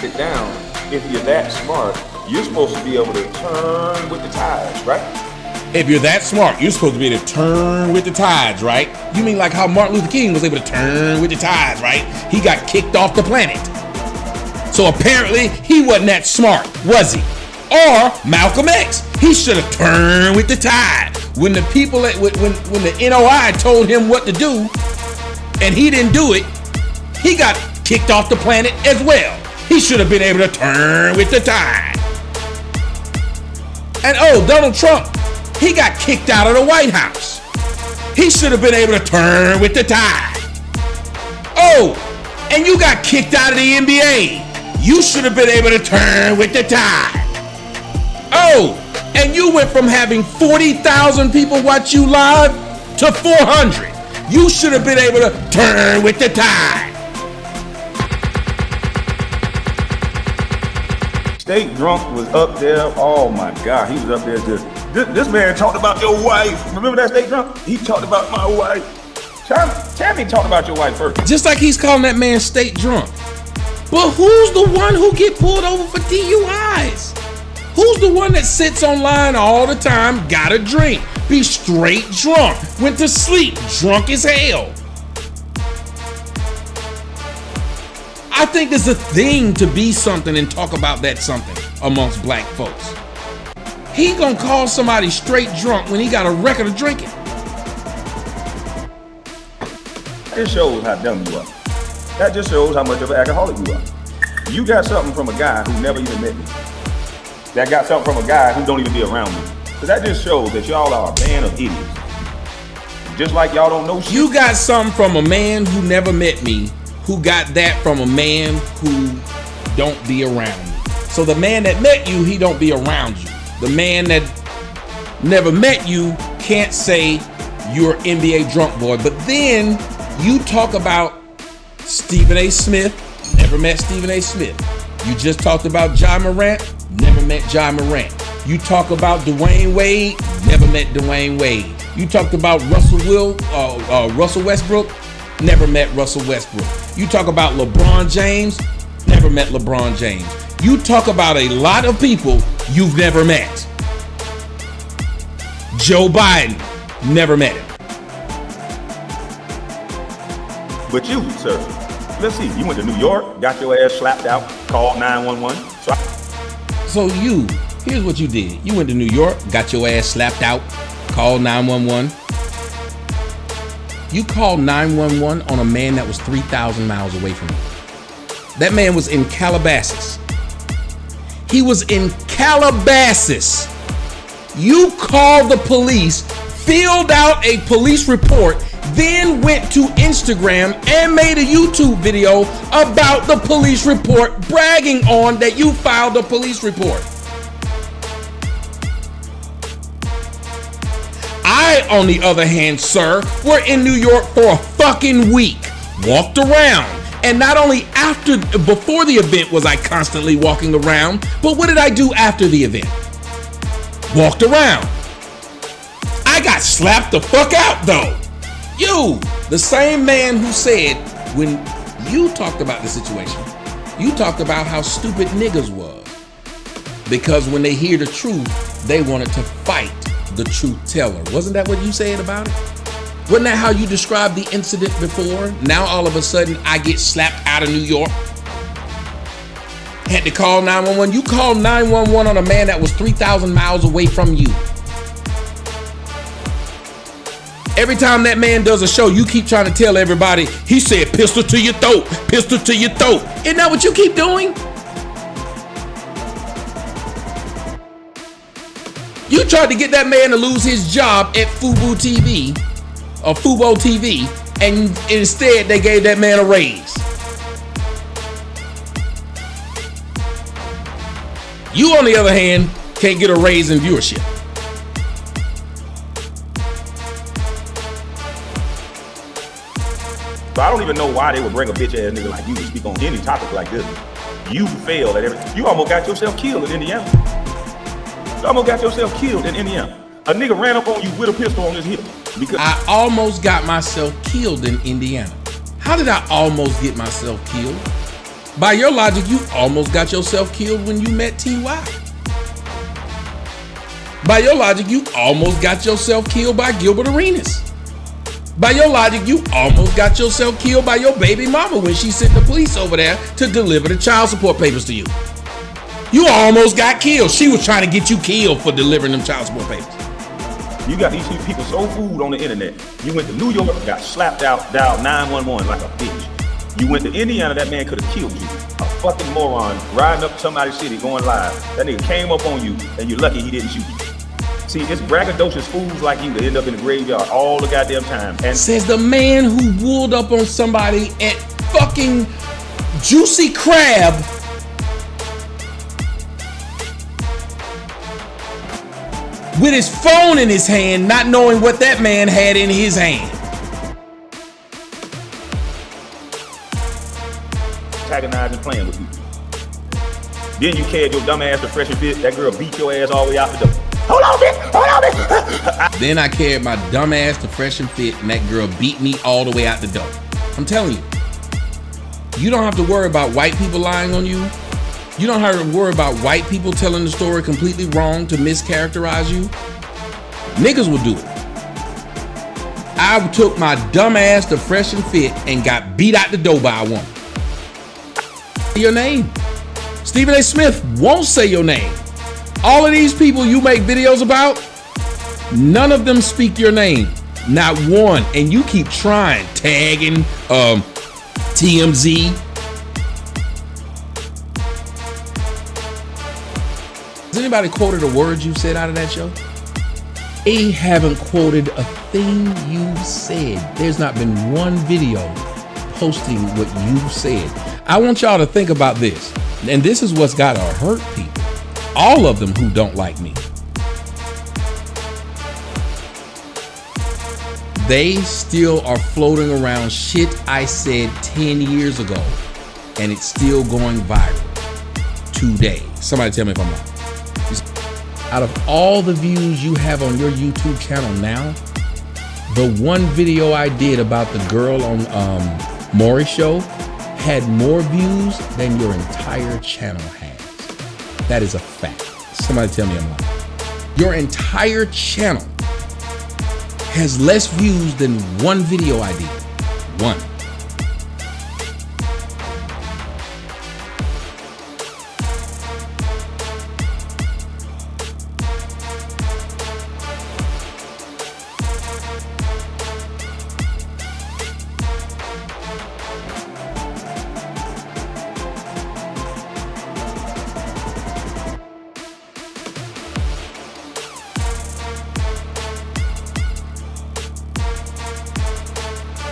it down, if you're that smart, you're supposed to be able to turn with the tides, right? If you're that smart, you're supposed to be able to turn with the tides, right? You mean like how Martin Luther King was able to turn with the tides, right? He got kicked off the planet. So apparently he wasn't that smart, was he? Or Malcolm X, he should have turned with the tide. When the people, when the NOI told him what to do, and he didn't do it, he got kicked off the planet as well. He should have been able to turn with the tide. And oh, Donald Trump, he got kicked out of the White House. He should have been able to turn with the tide. Oh, and you got kicked out of the NBA. You should have been able to turn with the tide. Oh, and you went from having 40,000 people watch you live to 400. You should have been able to turn with the tide. State Drunk was up there. Oh my God, he was up there just. This man talked about your wife. Remember that State Drunk? He talked about my wife. Tell me talk about your wife first. Just like he's calling that man State Drunk. But who's the one who get pulled over for DUIs? Who's the one that sits online all the time, got a drink, be straight drunk, went to sleep, drunk as hell? I think there's a thing to be something and talk about that something amongst black folks. He gonna call somebody straight drunk when he got a record of drinking. It shows how dumb you are. That just shows how much of an alcoholic you are. You got something from a guy who never even met me. That got something from a guy who don't even be around me. So that just shows that y'all are a band of idiots. Just like y'all don't know shit. You got something from a man who never met me, who got that from a man who don't be around me. So the man that met you, he don't be around you. The man that never met you can't say you're NBA drunk boy. But then you talk about Stephen A. Smith, never met Stephen A. Smith. You just talked about Ja Morant, never met Ja Morant. You talk about Dwayne Wade, never met Dwayne Wade. You talked about Russell Westbrook, never met Russell Westbrook. You talk about LeBron James, never met LeBron James. You talk about a lot of people you've never met. Joe Biden, never met him. But you, sir, let's see, you went to New York, got your ass slapped out, called 911. So here's what you did. You went to New York, got your ass slapped out, called 911. You called 911 on a man that was 3,000 miles away from you. That man was in Calabasas. He was in Calabasas. You called the police, filled out a police report, then went to Instagram and made a YouTube video about the police report, bragging on that you filed a police report. I, on the other hand, sir, were in New York for a fucking week, walked around. And not only before the event was I constantly walking around, but what did I do after the event? Walked around. I got slapped the fuck out though. You, the same man who said when you talked about the situation, you talked about how stupid niggas was. Because when they hear the truth, they wanted to fight the truth teller. Wasn't that what you said about it? Wasn't that how you described the incident before? Now all of a sudden I get slapped out of New York. Had to call 911. You called 911 on a man that was 3,000 miles away from you. Every time that man does a show, you keep trying to tell everybody, he said pistol to your throat, pistol to your throat. Isn't that what you keep doing? You tried to get that man to lose his job at Fubo TV, and instead they gave that man a raise. You, on the other hand, can't get a raise in viewership. So I don't even know why they would bring a bitch ass nigga like you to speak on any topic like this. You failed at everything. You almost got yourself killed in Indiana. You almost got yourself killed in Indiana. A nigga ran up on you with a pistol on his hip. Because I almost got myself killed in Indiana. How did I almost get myself killed? By your logic, you almost got yourself killed when you met T.Y. By your logic, you almost got yourself killed by Gilbert Arenas. By your logic, you almost got yourself killed by your baby mama when she sent the police over there to deliver the child support papers to you. You almost got killed. She was trying to get you killed for delivering them child support papers. You got these people so fooled on the internet. You went to New York, got slapped out, dialed 911 like a bitch. You went to Indiana, that man could have killed you. A fucking moron riding up to somebody's city going live. That nigga came up on you and you're lucky he didn't shoot you. See, it's braggadocious fools like you that end up in the graveyard all the goddamn time. And says the man who wooled up on somebody at fucking Juicy Crab with his phone in his hand, not knowing what that man had in his hand. Antagonizing, playing with you. Then you carried your dumb ass to Fresh and Fit. That girl beat your ass all the way out the door. Hold on, bitch! Hold on, bitch! Then I carried my dumb ass to Fresh and Fit, and that girl beat me all the way out the door. I'm telling you, you don't have to worry about white people lying on you. You don't have to worry about white people telling the story completely wrong to mischaracterize you. Niggas will do it. I took my dumb ass to Fresh and Fit and got beat out the door by a woman. Your name. Stephen A. Smith won't say your name. All of these people you make videos about, none of them speak your name. Not one. And you keep trying, tagging TMZ. Has anybody quoted a word you said out of that show? They haven't quoted a thing you said. There's not been one video posting what you said. I want y'all to think about this. And this is what's gotta hurt people. All of them who don't like me. They still are floating around shit I said 10 years ago, and it's still going viral today. Somebody tell me if I'm wrong. Out of all the views you have on your YouTube channel now, the one video I did about the girl on Maury's show had more views than your entire channel has. That is a fact. Somebody tell me I'm lying. Your entire channel has less views than one video I did. One.